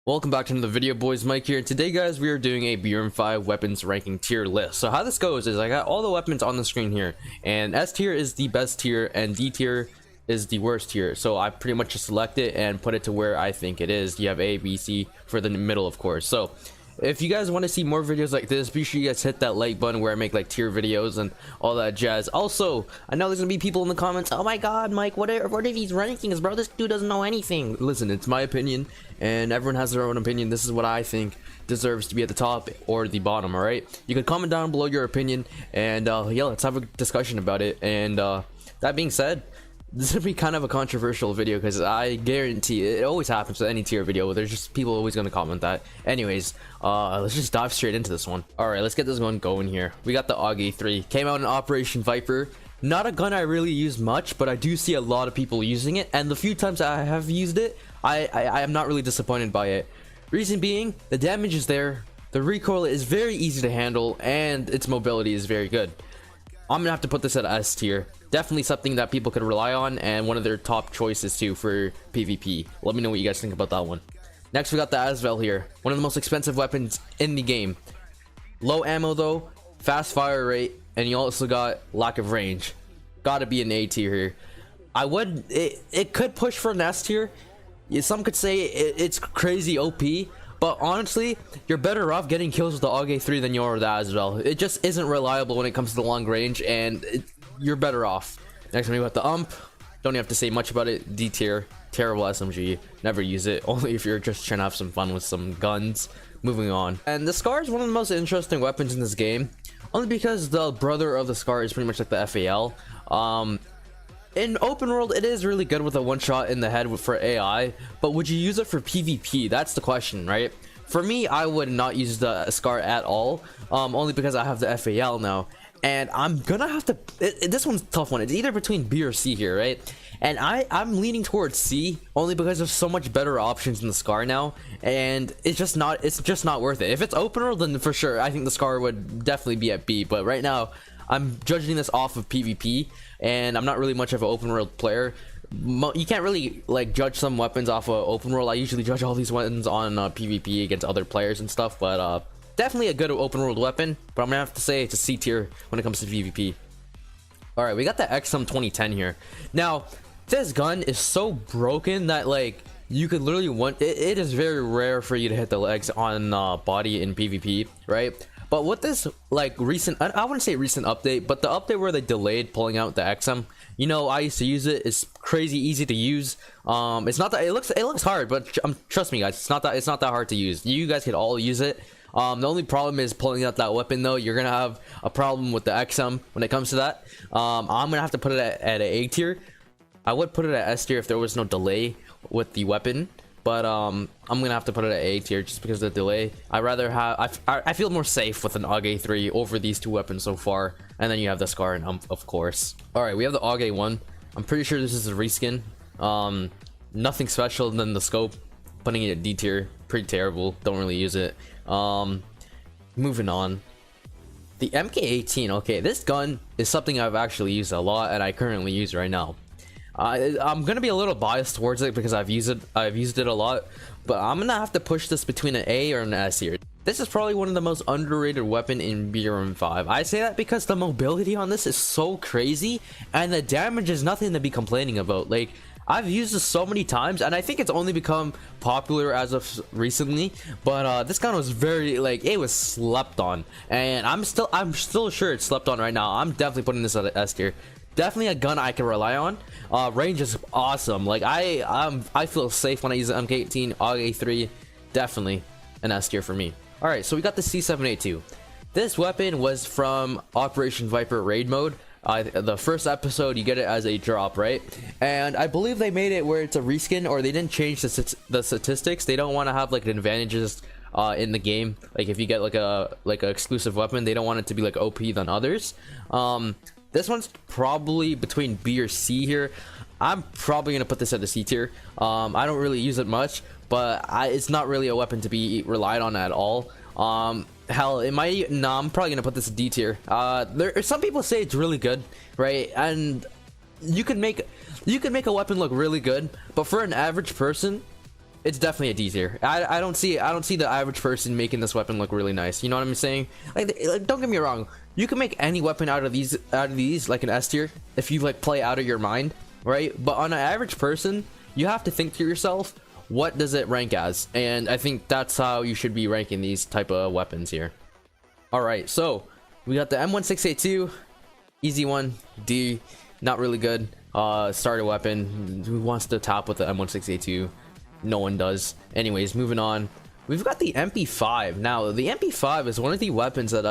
Welcome back to another video, boys. Mike here. Today, guys, we are doing a BRM 5 weapons ranking tier list. So how this goes is I got all the weapons on the screen here, and S tier is the best tier and D tier is the worst tier. So I pretty much just select it and put it to where I think it is. You have A, B, C for the middle, of course. So if you guys want to see more videos like this, be sure you guys hit that like button where I make like tier videos and all that jazz. Also, I know there's gonna be people in the comments, oh my god, Mike, what are these rankings, bro? This dude doesn't know anything. Listen, it's my opinion and everyone has their own opinion. This is what I think deserves to be at the top or the bottom. All right, you can comment down below your opinion, and yeah, let's have a discussion about it. And that being said, this would be kind of a controversial video because I guarantee it always happens with any tier video. There's just people always going to comment that. Anyways, let's just dive straight into this one. All right, let's get this one going here. We got the Aug A3. Came out in Operation Viper. Not a gun I really use much, but I do see a lot of people using it. And the few times I have used it, I am not really disappointed by it. Reason being, the damage is there. The recoil is very easy to handle, and its mobility is very good. I'm gonna have to put this at S tier. Definitely something that people could rely on, and one of their top choices too for PvP. Let me know what you guys think about that one. Next, we got the Azval here, one of the most expensive weapons in the game. Low ammo though, fast fire rate, and you also got lack of range. Gotta be an A tier here. It could push for an S tier. Some could say it's crazy OP, but honestly, you're better off getting kills with the Aug A3 than you are with the Azval. It just isn't reliable when it comes to the long range, and you're better off. Next one, we got the Don't have to say much about it. D tier, terrible SMG. Never use it, only if you're just trying to have some fun with some guns. Moving on. And the Scar is one of the most interesting weapons in this game, only because the brother of the Scar is pretty much like the FAL. In open world, it is really good with a one shot in the head for AI, but would you use it for PvP? That's the question, right? For me, I would not use the Scar at all, only because I have the FAL now, and I'm gonna have to. This one's a tough one. It's either between B or C here, right? And I'm leaning towards C, only because there's so much better options in the Scar now, and it's just not worth it. If it's open world, then for sure, I think the Scar would definitely be at B. But right now, I'm judging this off of PvP, and I'm not really much of an open world player. You can't really like judge some weapons off of open world. I usually judge all these weapons on PvP against other players and stuff, but definitely a good open world weapon. But I'm gonna have to say it's a C tier when it comes to PvP. All right, we got the XM 2010 here. Now, this gun is so broken that like you could literally it is very rare for you to hit the legs on body in PvP, right? But with this like recent, I wouldn't say recent update, but the update where they delayed pulling out the XM, you know, I used to use it. It's crazy easy to use. It's not that it looks hard, but trust me, guys, it's not that hard to use. You guys can all use it. The only problem is pulling out that weapon though. You're gonna have a problem with the XM when it comes to that. I'm gonna have to put it at an A tier. I would put it at S tier if there was no delay with the weapon. But I'm gonna have to put it at A tier just because of the delay. I rather have I feel more safe with an Aug A3 over these two weapons so far. And then you have the Scar and of course. All right, we have the Aug A1. I'm pretty sure this is a reskin. Nothing special than the scope. Putting it at D tier, pretty terrible. Don't really use it. Moving on. The MK18. Okay, this gun is something I've actually used a lot and I currently use right now. I'm gonna be a little biased towards it because I've used it a lot, but I'm gonna have to push this between an A or an S here. This is probably one of the most underrated weapon in BRM 5. I say that because the mobility on this is so crazy and the damage is nothing to be complaining about. Like, I've used this so many times and I think it's only become popular as of recently, but this gun was very like it was slept on, and I'm still sure it's slept on right now. I'm definitely putting this at S tier. Definitely a gun I can rely on. Range is awesome. Like I feel safe when I use the MK18. Aug A3, definitely an S tier for me. All right, so we got the C782. This weapon was from Operation Viper raid mode. The first episode, you get it as a drop, right? And I believe they made it where it's a reskin, or they didn't change the statistics. They don't want to have like advantages in the game. Like if you get like a exclusive weapon, they don't want it to be like OP than others. This one's probably between B or C here. I'm probably gonna put this at the C tier. I don't really use it much, but it's not really a weapon to be relied on at all. Hell, it might. No, I'm probably gonna put this at D tier. Some people say it's really good, right? And you can make a weapon look really good, but for an average person, it's definitely a D tier. I don't see the average person making this weapon look really nice. You know what I'm saying? Like don't get me wrong, you can make any weapon out of these like an S tier if you like play out of your mind, right? But on an average person, you have to think to yourself, what does it rank as? And I think that's how you should be ranking these type of weapons here. All right, so we got the M16A2, easy one, D, not really good. Starter weapon. Who wants to top with the M16A2? No one does. Anyways, moving on. We've got the MP5. Now, the MP5 is one of the weapons that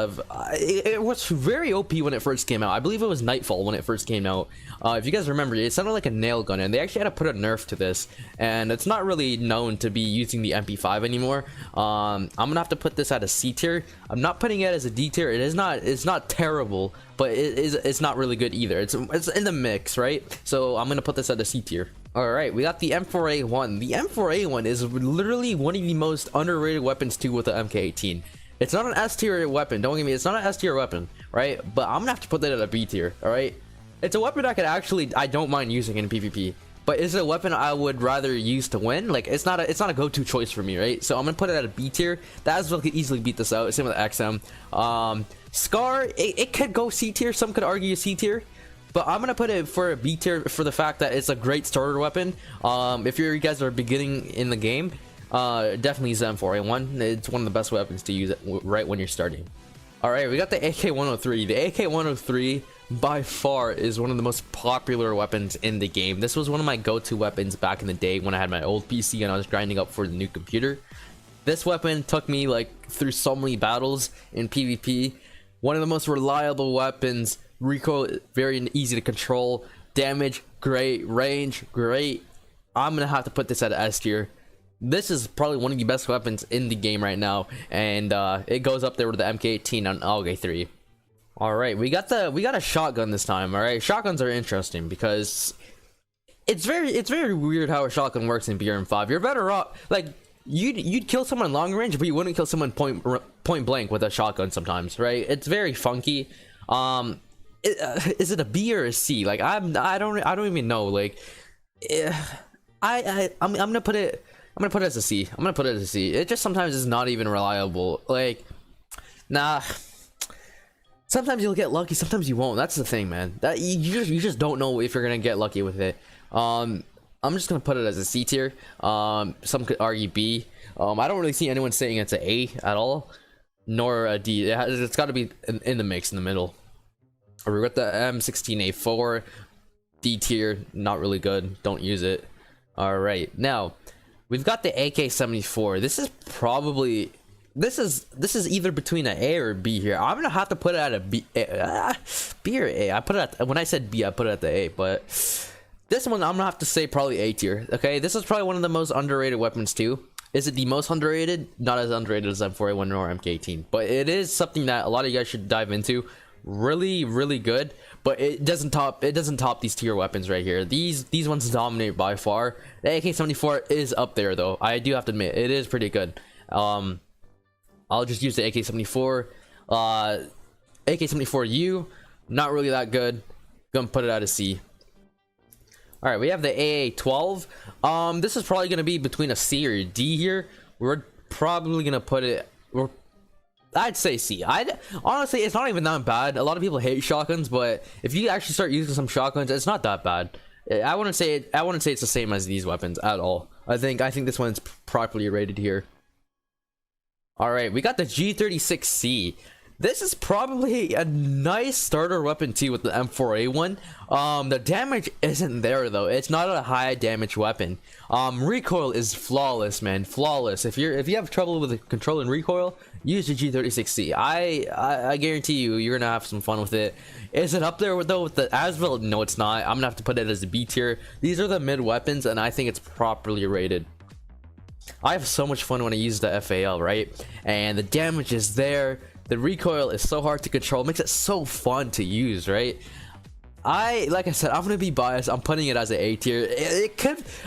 it was very OP when it first came out. I believe it was Nightfall when it first came out. If you guys remember, it sounded like a nail gun, and they actually had to put a nerf to this. And it's not really known to be using the MP5 anymore. I'm gonna have to put this at a C tier. I'm not putting it as a D tier. It's not terrible, but it's not really good either. It's in the mix, right? So I'm gonna put this at a C tier. All right, we got the M4A1. The M4A1 is literally one of the most underrated weapons too with the MK18. It's not an S tier weapon. Don't get me. It's not an S tier weapon, right? But I'm gonna have to put that at a B tier. All right. It's a weapon I don't mind using in PvP. But is it a weapon I would rather use to win? Like it's not a go-to choice for me, right? So I'm gonna put it at a B tier. The Azval could easily beat this out. Same with XM. Scar, it could go C tier. Some could argue C tier. But I'm gonna put it for a B tier for the fact that it's a great starter weapon. If you guys are beginning in the game, definitely use the M4A1. It's one of the best weapons to use right when you're starting. All right, we got the AK-103. The AK-103 by far is one of the most popular weapons in the game. This was one of my go-to weapons back in the day when I had my old PC and I was grinding up for the new computer. This weapon took me like through so many battles in PvP. One of the most reliable weapons. Recoil very easy to control, damage great, range great. I'm gonna have to put this at S tier. This is probably one of the best weapons in the game right now, and it goes up there with the MK18 on Aug A3. All right, we got a shotgun this time. All right, shotguns are interesting because it's very weird how a shotgun works in BRM 5. You're better off like you'd kill someone long range, but you wouldn't kill someone point blank with a shotgun sometimes, right? It's very funky. Is it a B or a C? Like I don't even know. Like I'm gonna put it as a C. I'm gonna put it as a C. It just sometimes is not even reliable. Like nah. Sometimes you'll get lucky, sometimes you won't. That's the thing, man. That you just don't know if you're gonna get lucky with it. I'm just gonna put it as a C tier. Some could argue B. I don't really see anyone saying it's an A at all, nor a D. It's got to be in the mix in the middle. We got the M16A4, D tier, not really good. Don't use it. All right, now we've got the AK-74. This is either between an A or a B here. I'm gonna have to put it at a B. B or A. I put it at, when I said B, I put it at the A. But this one, I'm gonna have to say probably A tier. Okay, this is probably one of the most underrated weapons too. Is it the most underrated? Not as underrated as M4A1 or MK18, but it is something that a lot of you guys should dive into. Really good, but it doesn't top these tier weapons right here. These ones dominate by far. The AK-74 is up there though. I do have to admit it is pretty good. I'll just use the AK-74. AK-74U, not really that good. Gonna put it at a C. All right, we have the AA-12. This is probably gonna be between a C or a D here. We're probably gonna put it. I'd say C. Honestly, it's not even that bad. A lot of people hate shotguns, but if you actually start using some shotguns, it's not that bad. I wouldn't say it's the same as these weapons at all. I think this one's properly rated here. All right, we got the G36C. This is probably a nice starter weapon too with the M4A1. The damage isn't there though. It's not a high damage weapon. Recoil is flawless, man. Flawless. If you have trouble with controlling recoil, use the G36C. I guarantee you're gonna have some fun with it. Is it up there with the Azval? No, it's not. I'm gonna have to put it as a B tier. These are the mid weapons, and I think it's properly rated. I have so much fun when I use the FAL, right? And the damage is there. The recoil is so hard to control. It makes it so fun to use, right? Like I said, I'm gonna be biased. I'm putting it as an A tier.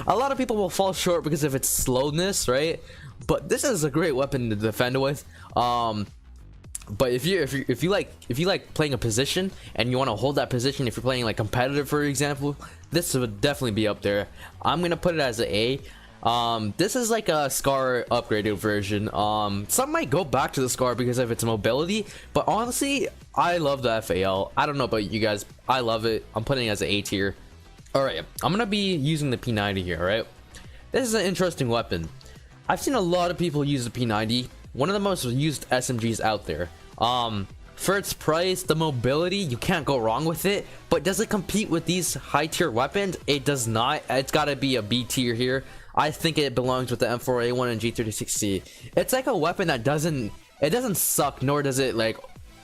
A lot of people will fall short because of its slowness, right? But this is a great weapon to defend with. But if you like playing a position and you want to hold that position, if you're playing like competitive, for example, this would definitely be up there. I'm gonna put it as an A. This is like a Scar upgraded version. Some might go back to the Scar because of its mobility, but honestly, I love the FAL. I don't know about you guys, I love it. I'm putting it as an A tier. All right, I'm gonna be using the P90 here. All right, this is an interesting weapon. I've seen a lot of people use the P90, one of the most used SMGs out there. For its price, the mobility, you can't go wrong with it. But does it compete with these high tier weapons? It does not. It's got to be a B tier here. I think it belongs with the M4A1 and G36C. It's like a weapon that doesn't suck, nor does it like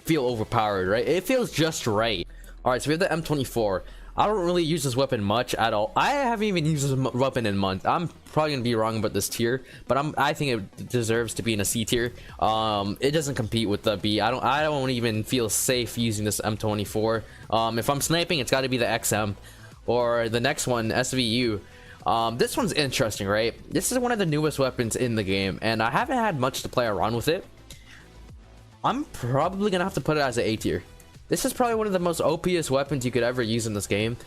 feel overpowered, right? It feels just right. All right, so we have the M24. I don't really use this weapon much at all. I haven't even used this weapon in months. I'm probably gonna be wrong about this tier, but I think it deserves to be in a C tier. It doesn't compete with the B. I don't even feel safe using this M24. If I'm sniping, it's got to be the XM or the next one, SVU. This one's interesting, right? This is one of the newest weapons in the game, and I haven't had much to play around with it. I'm probably gonna have to put it as an A tier. This is probably one of the most OPest weapons you could ever use in this game.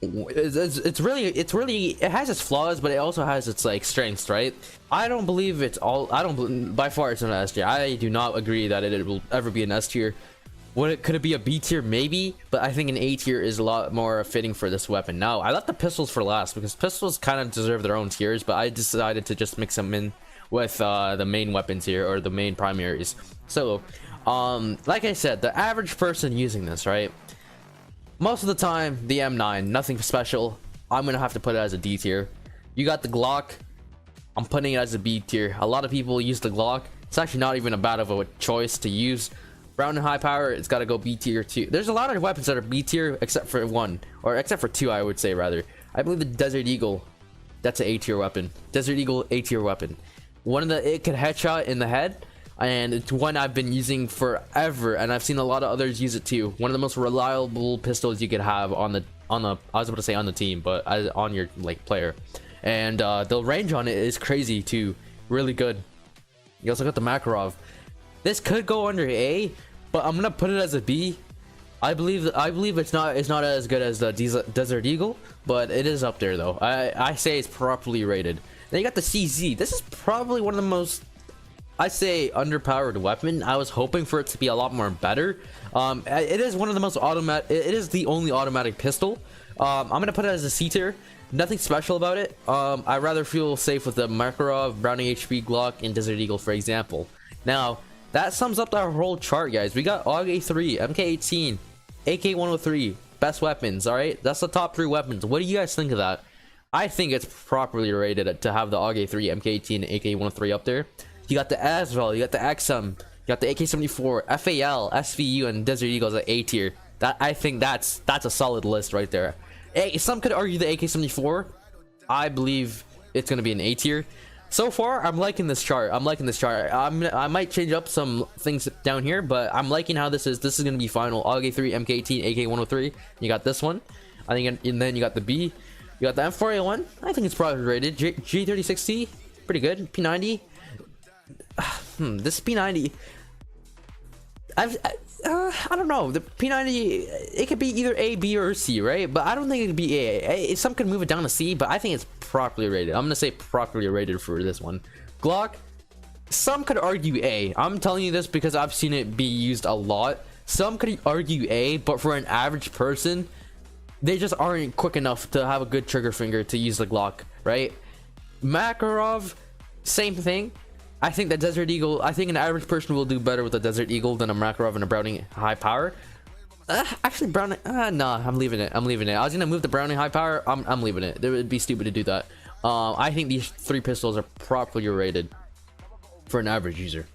It's really, it has its flaws, but it also has its like strengths, right? I don't believe it's all. By far it's an S tier. I do not agree that it will ever be an S tier. Could it be a B tier? Maybe, but I think an A tier is a lot more fitting for this weapon. Now, I left the pistols for last because pistols kind of deserve their own tiers, but I decided to just mix them in with the main weapons here, or the main primaries. So like I said, the average person using this, right, most of the time the M9, nothing special. I'm gonna have to put it as a D tier. You got the Glock, I'm putting it as a B tier. A lot of people use the Glock. It's actually not even a bad of a choice to use. Brown and high power, it's got to go B tier too. There's a lot of weapons that are B tier except for one, or except for two, I would say rather. I believe the Desert Eagle, that's an A tier weapon. Desert Eagle, A tier weapon. It can headshot in the head, and it's one I've been using forever, and I've seen a lot of others use it too. One of the most reliable pistols you could have on the I was about to say on the team, but on your like player. And the range on it is crazy too, really good. You also got the Makarov. This could go under A, but I'm gonna put it as a B. I believe it's not as good as the Desert Eagle, but it is up there though. I say it's properly rated. Then you got the CZ. This is probably one of the most, I say, underpowered weapon. I was hoping for it to be a lot more better. It is one of the most automatic. It is the only automatic pistol. I'm gonna put it as a C tier. Nothing special about it. I rather feel safe with the Makarov, Browning HP, Glock, and Desert Eagle, for example. Now, that sums up our whole chart, guys. We got Aug A3, MK18, AK103, best weapons. All right, that's the top 3 weapons. What do you guys think of that? I think it's properly rated to have the Aug A3, MK18, and AK103 up there. You got the Azval, you got the XM, you got the AK74, FAL, SVU, and Desert Eagle as an A tier. I think that's a solid list right there. Some could argue the AK74. I believe it's gonna be an A tier. So far, I'm liking this chart. I might change up some things down here, but I'm liking how this is. This is gonna be final. Aug A3, MK18, AK103. You got this one. I think, and then you got the B. You got the M4A1. I think it's probably rated. G36C, pretty good. P90. This P90. I don't know. The P90, it could be either A, B, or C, right? But I don't think it could be A. Some could move it down to C, but I think it's properly rated. I'm gonna say properly rated for this one. Glock, some could argue A. I'm telling you this because I've seen it be used a lot. Some could argue A, but for an average person, they just aren't quick enough to have a good trigger finger to use the Glock, right? Makarov, same thing. I think the Desert Eagle, I think an average person will do better with a Desert Eagle than a Makarov and a Browning high power. Actually, Browning, nah, I'm leaving it. I was gonna move the Browning high power. I'm leaving it. It would be stupid to do that. I think these 3 pistols are properly rated for an average user.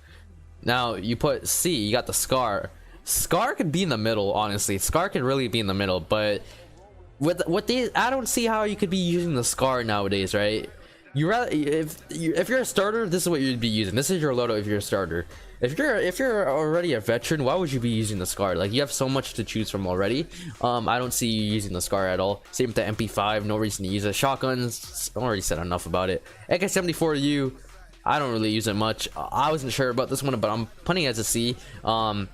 Now you put C, you got the Scar. Scar could be in the middle, honestly. Scar could really be in the middle, but with these, I don't see how you could be using the Scar nowadays, right? If you're a starter, this is what you'd be using. This is your loadout if you're a starter. If you're already a veteran, why would you be using the Scar? Like, you have so much to choose from already. I don't see you using the Scar at all. Same with the MP5, no reason to use it. Shotguns, I already said enough about it. AK74U, I don't really use it much. I wasn't sure about this one, but I'm putting it as a C. Don't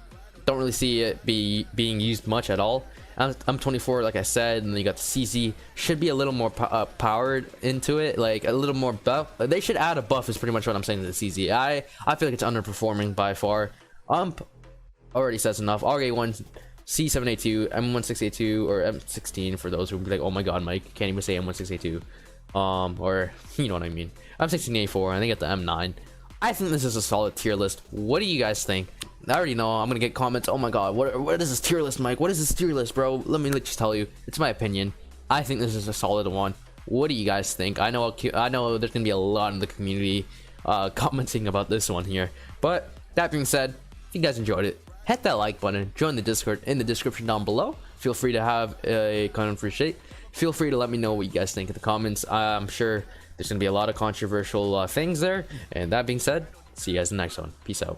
really see it being used much at all. I'm 24, like I said, and then you got the CZ. Should be a little more powered into it, like a little more buff. They should add a buff is pretty much what I'm saying to the CZ. I feel like it's underperforming by far. Already says enough. Aug A1, C782, M1682, or M16 for those who would be like, oh my god, Mike, can't even say M1682. Or you know what I mean. M1684, and they get the M9. I think this is a solid tier list. What do you guys think? I already know I'm gonna get comments. Oh my god, what is this tier list, Mike? What is this tier list, bro? Let me just tell you, it's my opinion. I think this is a solid one. What do you guys think? I know there's gonna be a lot in the community commenting about this one here. But that being said, if you guys enjoyed it, hit that like button, join the Discord in the description down below. Feel free to have a conversation. Feel free to let me know what you guys think in the comments. I'm sure there's gonna be a lot of controversial things there. And that being said, see you guys in the next one. Peace out.